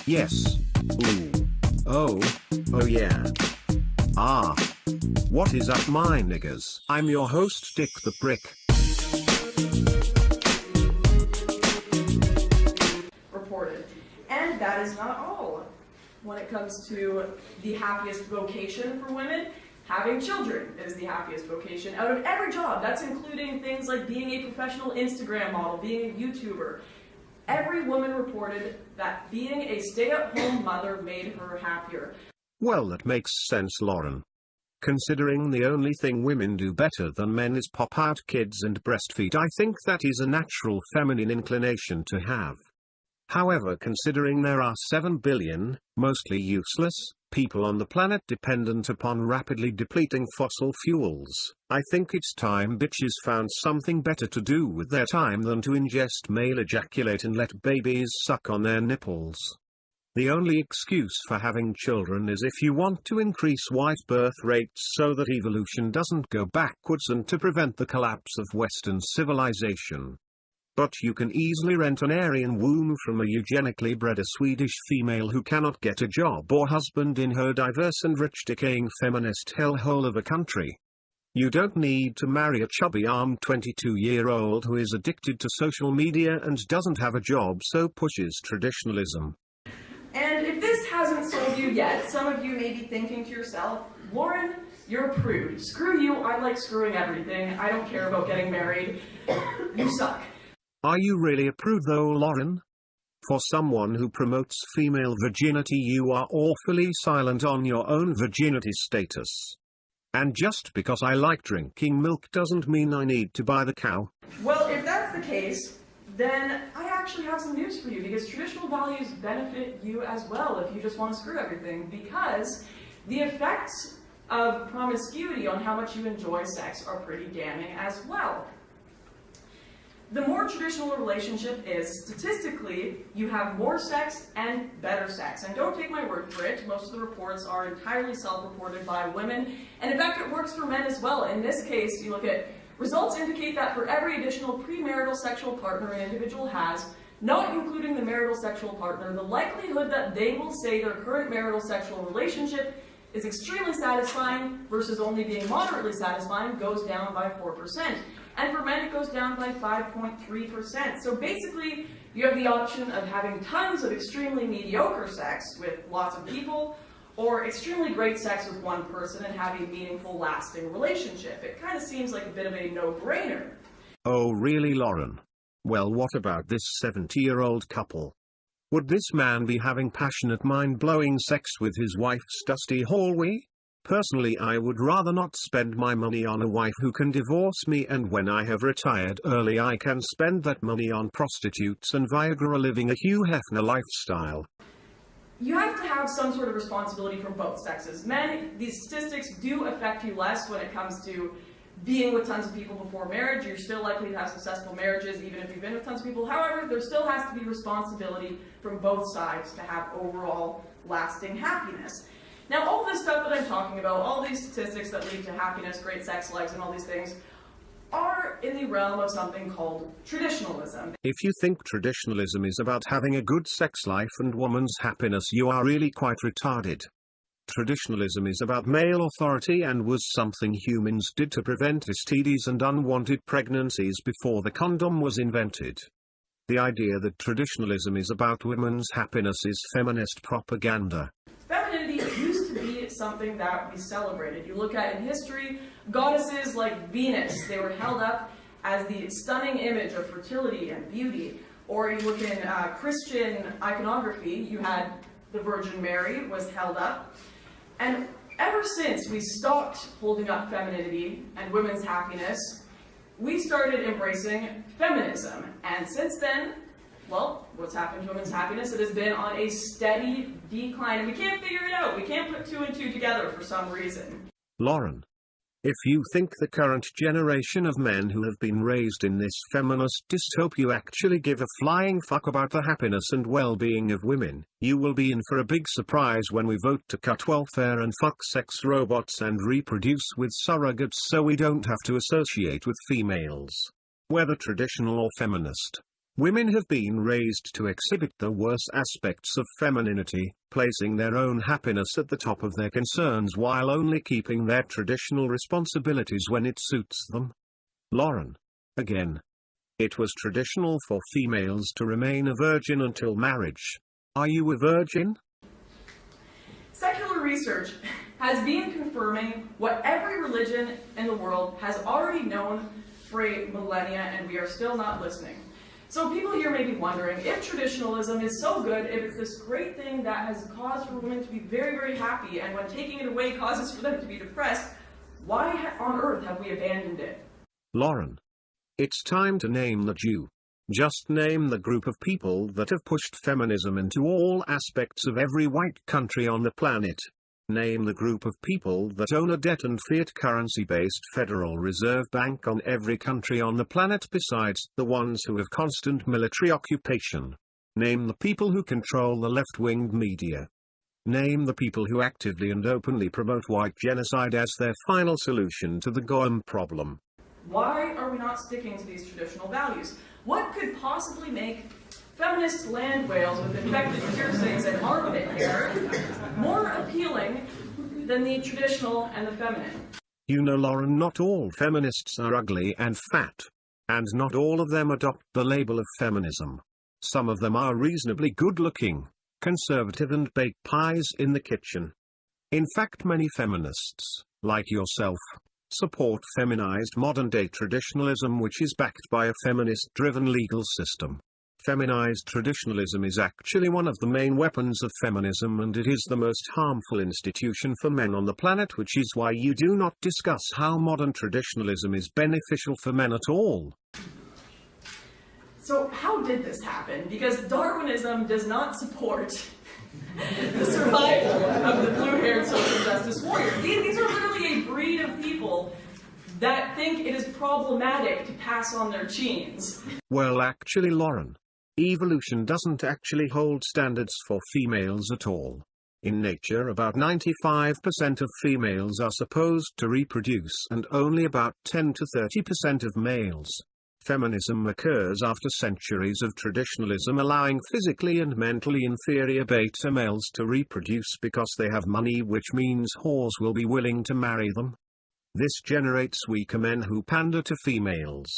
Yes. Ooh. Oh. Oh yeah. Ah. What is up, my niggas? I'm your host, Dick the Brick. Reported. And that is not all. When it comes to the happiest vocation for women, having children is the happiest vocation out of every job. That's including things like being a professional Instagram model, being a YouTuber. Every woman reported that being a stay-at-home mother made her happier. Well, that makes sense, Lauren. Considering the only thing women do better than men is pop out kids and breastfeed, I think that is a natural feminine inclination to have. However, considering there are 7 billion, mostly useless, people on the planet dependent upon rapidly depleting fossil fuels, I think it's time bitches found something better to do with their time than to ingest male ejaculate and let babies suck on their nipples. The only excuse for having children is if you want to increase white birth rates so that evolution doesn't go backwards and to prevent the collapse of Western civilization. But you can easily rent an Aryan womb from a eugenically bred Swedish female who cannot get a job or husband in her diverse and rich decaying feminist hellhole of a country. You don't need to marry a chubby-armed 22-year-old who is addicted to social media and doesn't have a job so pushes traditionalism. And if this hasn't sold you yet, some of you may be thinking to yourself, Lauren, you're a prude. Screw you, I like screwing everything. I don't care about getting married. You suck. Are you really a prude though, Lauren? For someone who promotes female virginity, you are awfully silent on your own virginity status. And just because I like drinking milk doesn't mean I need to buy the cow. Well, if that's the case, then I actually have some news for you, because traditional values benefit you as well if you just want to screw everything, because the effects of promiscuity on how much you enjoy sex are pretty damning as well. The more traditional a relationship is, statistically, you have more sex and better sex. And don't take my word for it, most of the reports are entirely self-reported by women, and in fact it works for men as well. In this case, you look at results indicate that for every additional premarital sexual partner an individual has, not including the marital sexual partner, the likelihood that they will say their current marital sexual relationship is extremely satisfying versus only being moderately satisfying goes down by 4%. And for men, it goes down by 5.3%. So basically, you have the option of having tons of extremely mediocre sex with lots of people, or extremely great sex with one person and have a meaningful, lasting relationship. It kind of seems like a bit of a no-brainer. Oh really, Lauren? Well, what about this 70-year-old couple? Would this man be having passionate, mind-blowing sex with his wife's dusty hallway? Personally, I would rather not spend my money on a wife who can divorce me, and when I have retired early I can spend that money on prostitutes and Viagra, living a Hugh Hefner lifestyle. You have to have some sort of responsibility from both sexes. Men, these statistics do affect you less when it comes to being with tons of people before marriage. You're still likely to have successful marriages even if you've been with tons of people. However, there still has to be responsibility from both sides to have overall lasting happiness. Now, all this stuff that I'm talking about, all these statistics that lead to happiness, great sex lives, and all these things, are in the realm of something called traditionalism. If you think traditionalism is about having a good sex life and woman's happiness, you are really quite retarded. Traditionalism is about male authority and was something humans did to prevent STDs and unwanted pregnancies before the condom was invented. The idea that traditionalism is about women's happiness is feminist propaganda. Femininity used to be something that we celebrated. You look at in history, goddesses like Venus, they were held up as the stunning image of fertility and beauty. Or you look in Christian iconography, you had the Virgin Mary was held up. And ever since we stopped holding up femininity and women's happiness, we started embracing feminism. And since then, well, what's happened to women's happiness? It has been on a steady decline, and we can't figure it out. We can't put two and two together for some reason. Lauren, if you think the current generation of men who have been raised in this feminist dystopia actually give a flying fuck about the happiness and well-being of women, you will be in for a big surprise when we vote to cut welfare and fuck sex robots and reproduce with surrogates so we don't have to associate with females, whether traditional or feminist. Women have been raised to exhibit the worst aspects of femininity, placing their own happiness at the top of their concerns while only keeping their traditional responsibilities when it suits them. Lauren. Again. It was traditional for females to remain a virgin until marriage. Are you a virgin? Secular research has been confirming what every religion in the world has already known for a millennia, and we are still not listening. So people here may be wondering, if traditionalism is so good, if it's this great thing that has caused for women to be very, very happy, and when taking it away causes for them to be depressed, why on earth have we abandoned it? Lauren. It's time to name the Jew. Just name the group of people that have pushed feminism into all aspects of every white country on the planet. Name the group of people that own a debt and fiat currency-based Federal Reserve Bank on every country on the planet besides the ones who have constant military occupation. Name the people who control the left-winged media. Name the people who actively and openly promote white genocide as their final solution to the Goyim problem. Why are we not sticking to these traditional values? What could possibly make feminist land whales with infected piercings and armpit hair more appealing than the traditional and the feminine? You know, Lauren, not all feminists are ugly and fat. And not all of them adopt the label of feminism. Some of them are reasonably good-looking, conservative and bake pies in the kitchen. In fact, many feminists, like yourself, support feminized modern-day traditionalism which is backed by a feminist-driven legal system. Feminized traditionalism is actually one of the main weapons of feminism, and it is the most harmful institution for men on the planet, which is why you do not discuss how modern traditionalism is beneficial for men at all. So how did this happen? Because Darwinism does not support the survival of the blue-haired social justice warrior. These are literally a breed of people that think it is problematic to pass on their genes. Well, actually, Lauren, evolution doesn't actually hold standards for females at all. In nature, about 95% of females are supposed to reproduce and only about 10 to 30% of males. Feminism occurs after centuries of traditionalism allowing physically and mentally inferior beta males to reproduce because they have money, which means whores will be willing to marry them. This generates weaker men who pander to females.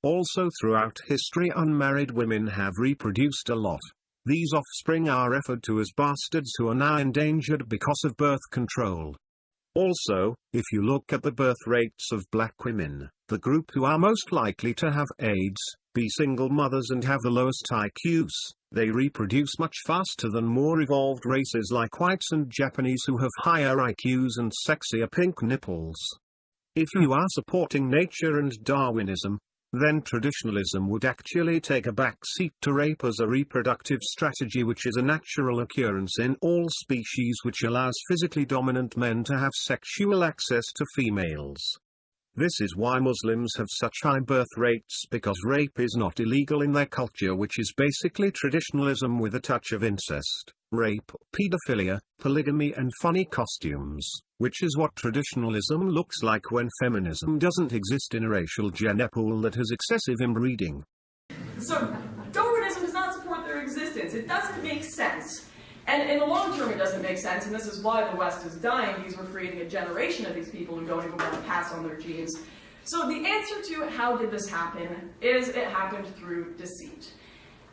Also, throughout history, unmarried women have reproduced a lot. These offspring are referred to as bastards who are now endangered because of birth control. Also, if you look at the birth rates of black women, the group who are most likely to have AIDS, be single mothers and have the lowest IQs, they reproduce much faster than more evolved races like whites and Japanese who have higher IQs and sexier pink nipples. If you are supporting nature and Darwinism, then traditionalism would actually take a back seat to rape as a reproductive strategy, which is a natural occurrence in all species which allows physically dominant men to have sexual access to females. This is why Muslims have such high birth rates, because rape is not illegal in their culture, which is basically traditionalism with a touch of incest, rape, pedophilia, polygamy and funny costumes, which is what traditionalism looks like when feminism doesn't exist in a racial gender pool that has excessive inbreeding. So, Darwinism does not support their existence. It doesn't make sense. And in the long term, it doesn't make sense, and this is why the West is dying, because we're creating a generation of these people who don't even want to pass on their genes. So the answer to how did this happen is it happened through deceit.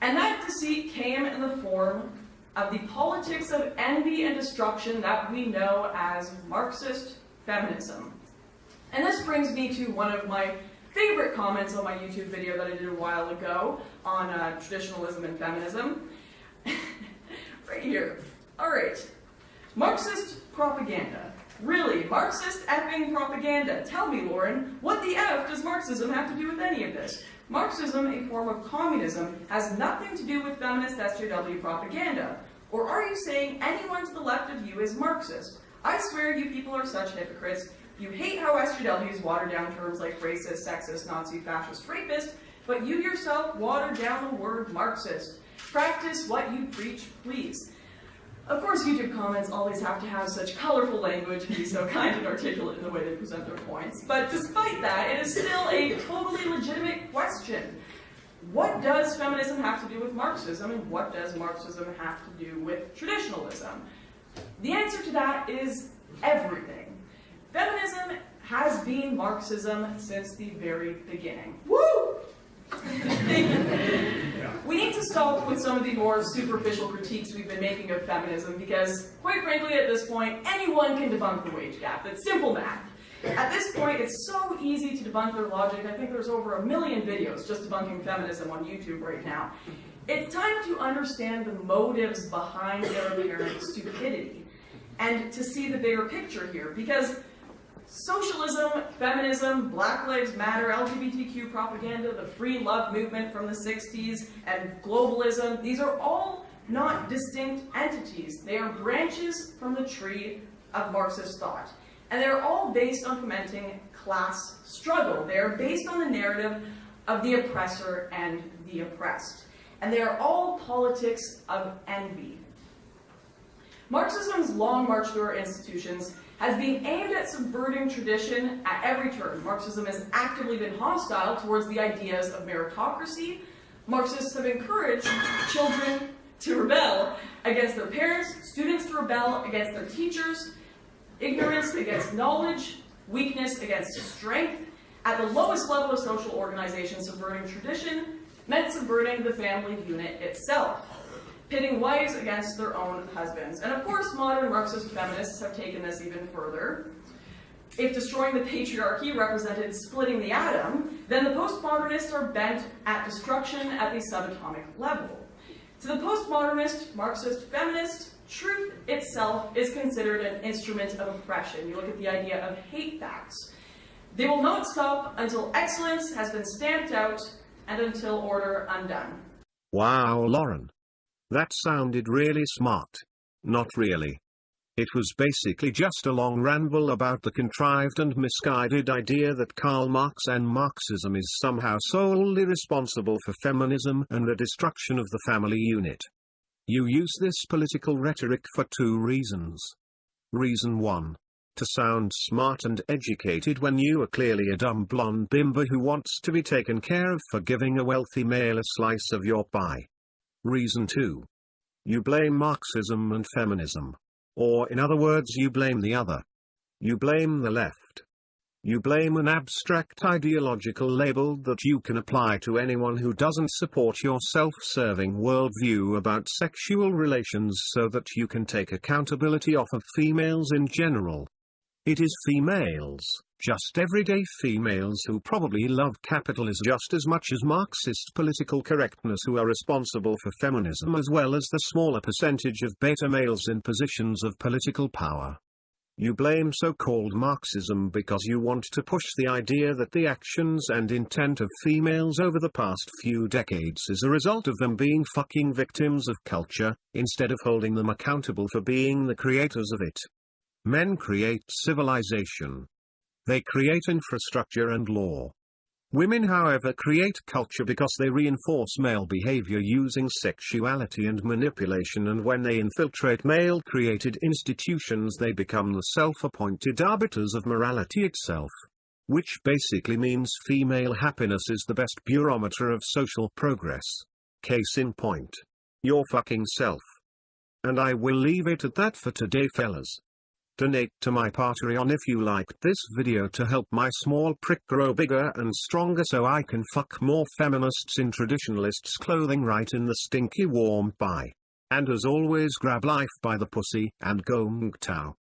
And that deceit came in the form of the politics of envy and destruction that we know as Marxist feminism. And this brings me to one of my favorite comments on my YouTube video that I did a while ago on traditionalism and feminism. Right here. Alright. Marxist propaganda. Really, Marxist effing propaganda. Tell me, Lauren, what the F does Marxism have to do with any of this? Marxism, a form of communism, has nothing to do with feminist SJW propaganda. Or are you saying anyone to the left of you is Marxist? I swear you people are such hypocrites. You hate how SJWs water down terms like racist, sexist, Nazi, fascist, rapist, but you yourself water down the word Marxist. Practice what you preach, please. Of course, YouTube comments always have to have such colorful language and be so kind and articulate in the way they present their points, but despite that, it is still a totally legitimate question. what does feminism have to do with Marxism, and what does Marxism have to do with traditionalism? The answer to that is everything. Feminism has been Marxism since the very beginning. Woo! We need to stop with some of the more superficial critiques we've been making of feminism because, quite frankly, at this point, anyone can debunk the wage gap. It's simple math. At this point, it's so easy to debunk their logic. I think there's over 1 million videos just debunking feminism on YouTube right now. It's time to understand the motives behind their apparent stupidity and to see the bigger picture here, because socialism, feminism, Black Lives Matter, LGBTQ propaganda, the free love movement from the 60s, and globalism, these are all not distinct entities. They are branches from the tree of Marxist thought. And they're all based on fomenting class struggle. They're based on the narrative of the oppressor and the oppressed. And they are all politics of envy. Marxism's long march through our institutions has been aimed at subverting tradition at every turn. Marxism has actively been hostile towards the ideas of meritocracy. Marxists have encouraged children to rebel against their parents, students to rebel against their teachers, ignorance against knowledge, weakness against strength. At the lowest level of social organization, subverting tradition meant subverting the family unit itself, pitting wives against their own husbands. And of course, modern Marxist feminists have taken this even further. If destroying the patriarchy represented splitting the atom, then the postmodernists are bent at destruction at the subatomic level. To the postmodernist, Marxist feminist, truth itself is considered an instrument of oppression. You look at the idea of hate facts. They will not stop until excellence has been stamped out and until order undone. Wow, Lauren. That sounded really smart. Not really. It was basically just a long ramble about the contrived and misguided idea that Karl Marx and Marxism is somehow solely responsible for feminism and the destruction of the family unit. You use this political rhetoric for 2 reasons. Reason 1. To sound smart and educated when you are clearly a dumb blonde bimbo who wants to be taken care of for giving a wealthy male a slice of your pie. Reason 2. You blame Marxism and feminism. Or in other words, you blame the other. You blame the left. You blame an abstract ideological label that you can apply to anyone who doesn't support your self-serving worldview about sexual relations so that you can take accountability off of females in general. It is females, just everyday females who probably love capitalism just as much as Marxist political correctness who are responsible for feminism, as well as the smaller percentage of beta males in positions of political power. You blame so-called Marxism because you want to push the idea that the actions and intent of females over the past few decades is a result of them being fucking victims of culture, instead of holding them accountable for being the creators of it. Men create civilization. They create infrastructure and law. Women, however, create culture because they reinforce male behavior using sexuality and manipulation, and when they infiltrate male-created institutions they become the self-appointed arbiters of morality itself. Which basically means female happiness is the best barometer of social progress. Case in point. Your fucking self. And I will leave it at that for today, fellas. Donate to my Patreon if you liked this video to help my small prick grow bigger and stronger so I can fuck more feminists in traditionalists' clothing right in the stinky warm pie. And as always, grab life by the pussy and go MGTOW.